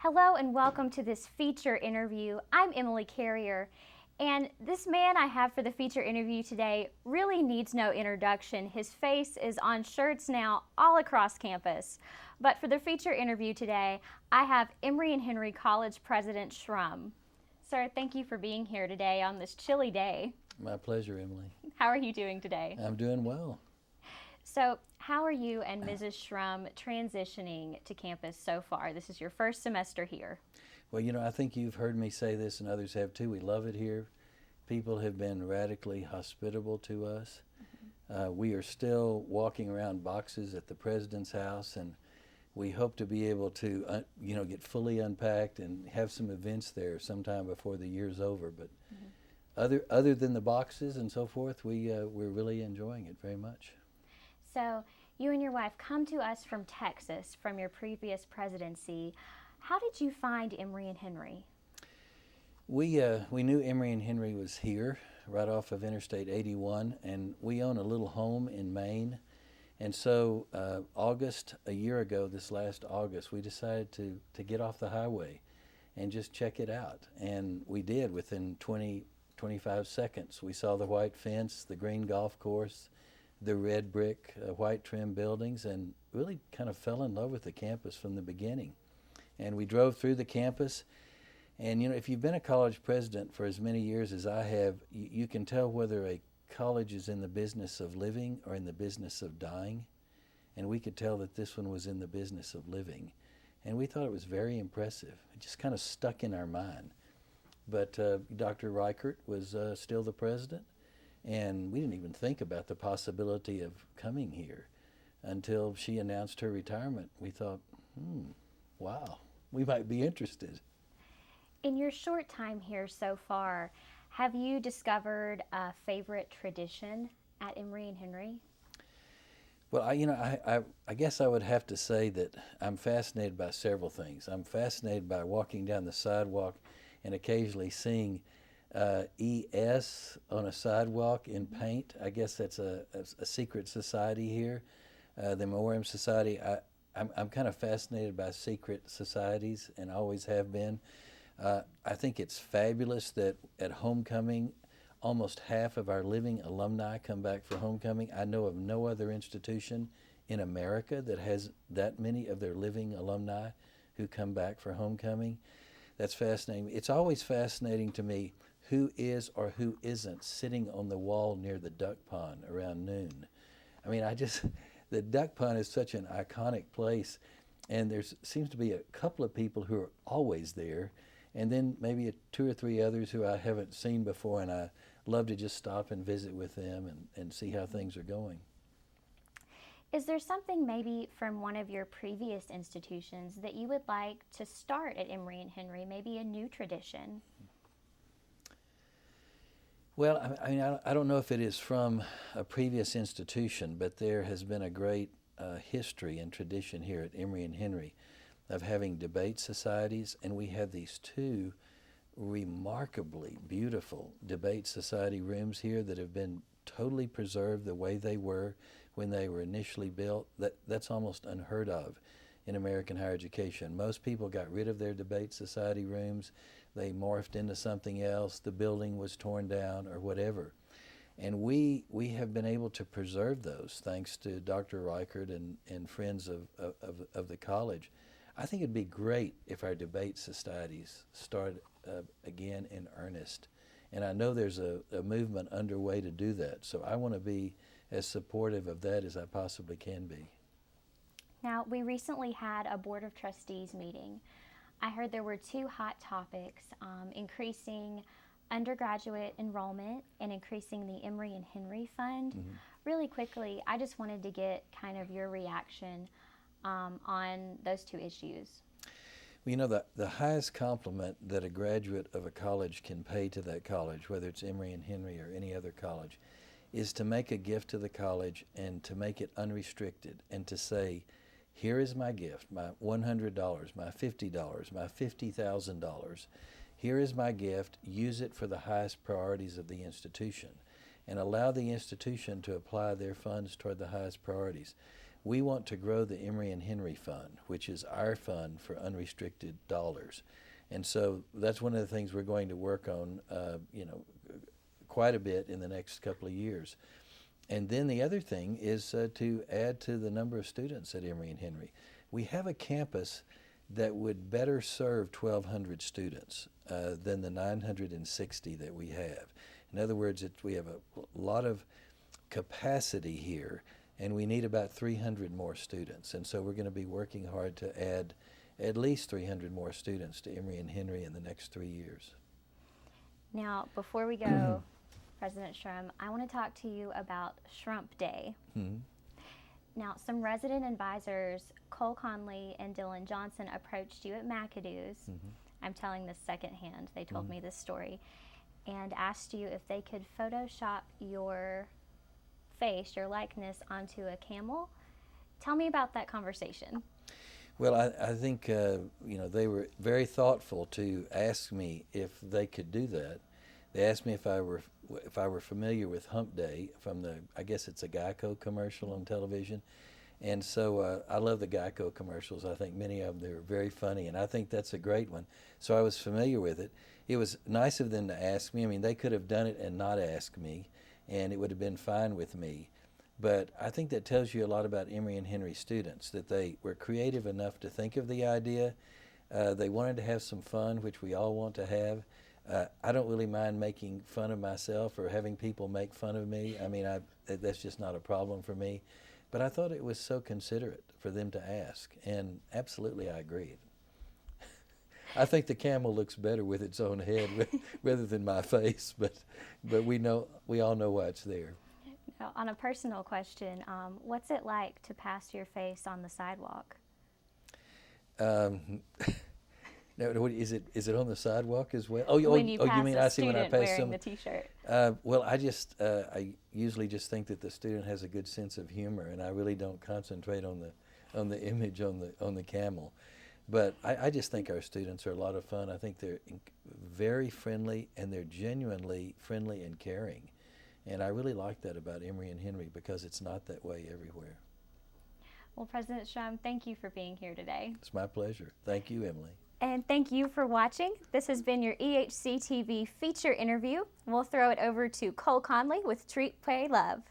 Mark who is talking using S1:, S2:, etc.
S1: Hello and welcome to this feature interview. I'm Emily Carrier, and this man I have for the feature interview today really needs no introduction. His face is on shirts now all across campus. But for the feature interview today, I have Emory and Henry College President Schrum. Sir, thank you for being here today on this chilly day.
S2: My pleasure, Emily.
S1: How are you doing today?
S2: I'm doing well.
S1: So, how are you and Mrs. Schrum transitioning to campus so far? This is your first semester here.
S2: Well, I think you've heard me say this and others have too. We love it here. People have been radically hospitable to us. We are still walking around boxes at the president's house, and we hope to be able to, get fully unpacked and have some events there sometime before the year's over. But other than the boxes and so forth, we're really enjoying it very much.
S1: So, you and your wife come to us from Texas from your previous presidency. How did you find Emory and Henry?
S2: We knew Emory and Henry was here, right off of Interstate 81, and we own a little home in Maine. And so, a year ago, this last August, we decided to get off the highway and just check it out. And we did within 25 seconds. We saw the white fence, the green golf course, the red brick, white trim buildings, and really kind of fell in love with the campus from the beginning. And we drove through the campus, and if you've been a college president for as many years as I have, you can tell whether a college is in the business of living or in the business of dying. And we could tell that this one was in the business of living. And we thought it was very impressive. It just kind of stuck in our mind. But Dr. Reichert was still the president, and we didn't even think about the possibility of coming here until she announced her retirement. We thought, wow, we might be interested.
S1: In your short time here so far, have you discovered a favorite tradition at Emory and Henry?
S2: Well, I guess I would have to say that I'm fascinated by several things. I'm fascinated by walking down the sidewalk and occasionally seeing ES on a sidewalk in paint. I guess that's a secret society here, the Memoriam Society. I'm kind of fascinated by secret societies and always have been. I think it's fabulous that at homecoming, almost half of our living alumni come back for homecoming. I know of no other institution in America that has that many of their living alumni who come back for homecoming. That's fascinating. It's always fascinating to me who is or who isn't sitting on the wall near the duck pond around noon. I mean, the duck pond is such an iconic place, and there seems to be a couple of people who are always there, and then maybe two or three others who I haven't seen before, and I love to just stop and visit with them and see how things are going.
S1: Is there something maybe from one of your previous institutions that you would like to start at Emory and Henry, maybe a new tradition?
S2: Well, I don't know if it is from a previous institution, but there has been a great history and tradition here at Emory and Henry of having debate societies, and we have these two remarkably beautiful debate society rooms here that have been totally preserved the way they were when they were initially built. That's almost unheard of in American higher education. Most people got rid of their debate society rooms. They morphed into something else. The building was torn down or whatever. And we have been able to preserve those thanks to Dr. Reichert and friends of the college. I think it'd be great if our debate societies start again in earnest. And I know there's a movement underway to do that. So I want to be as supportive of that as I possibly can be.
S1: Now, we recently had a Board of Trustees meeting. I heard there were two hot topics, increasing undergraduate enrollment and increasing the Emory and Henry Fund.
S2: Mm-hmm.
S1: Really quickly, I just wanted to get kind of your reaction on those two issues.
S2: Well, the highest compliment that a graduate of a college can pay to that college, whether it's Emory and Henry or any other college, is to make a gift to the college and to make it unrestricted and to say, here is my gift, my $100, my $50, my $50,000. Here is my gift. Use it for the highest priorities of the institution and allow the institution to apply their funds toward the highest priorities. We want to grow the Emory and Henry Fund, which is our fund for unrestricted dollars. And so that's one of the things we're going to work on, quite a bit in the next couple of years. And then the other thing is to add to the number of students at Emory and Henry. We have a campus that would better serve 1,200 students than the 960 that we have. In other words, we have a lot of capacity here, and we need about 300 more students. And so we're going to be working hard to add at least 300 more students to Emory and Henry in the next 3 years.
S1: Now, before we go, President Schrum, I want to talk to you about Schrum Day.
S2: Mm-hmm.
S1: Now, some resident advisors, Cole Conley and Dylan Johnson, approached you at McAdoo's.
S2: Mm-hmm.
S1: I'm telling this secondhand. They told me this story, and asked you if they could Photoshop your face, your likeness, onto a camel. Tell me about that conversation.
S2: Well, I think they were very thoughtful to ask me if they could do that. They asked me if I were familiar with Hump Day from I guess it's a Geico commercial on television. And so I love the Geico commercials. I think many of them, they're very funny, and I think that's a great one. So I was familiar with it. It was nice of them to ask me. I mean, they could have done it and not asked me, and it would have been fine with me. But I think that tells you a lot about Emory and Henry students, that they were creative enough to think of the idea. They wanted to have some fun, which we all want to have. I don't really mind making fun of myself or having people make fun of me. I mean, that's just not a problem for me. But I thought it was so considerate for them to ask, and absolutely I agreed. I think the camel looks better with its own head rather than my face, but we all know why it's there.
S1: Now, on a personal question, what's it like to pass your face on the sidewalk?
S2: Now, is it on the sidewalk as well?
S1: When you
S2: you mean
S1: pass
S2: I
S1: a
S2: see when I
S1: student
S2: pass
S1: wearing
S2: some.
S1: the T-shirt.
S2: Well, I usually just think that the student has a good sense of humor, and I really don't concentrate on the image on the camel. But I just think our students are a lot of fun. I think they're very friendly, and they're genuinely friendly and caring. And I really like that about Emory and Henry, because it's not that way everywhere.
S1: Well, President Schrum, thank you for being here today.
S2: It's my pleasure. Thank you, Emily.
S1: And thank you for watching. This has been your EHC TV feature interview. We'll throw it over to Cole Conley with Treat, Pray, Love.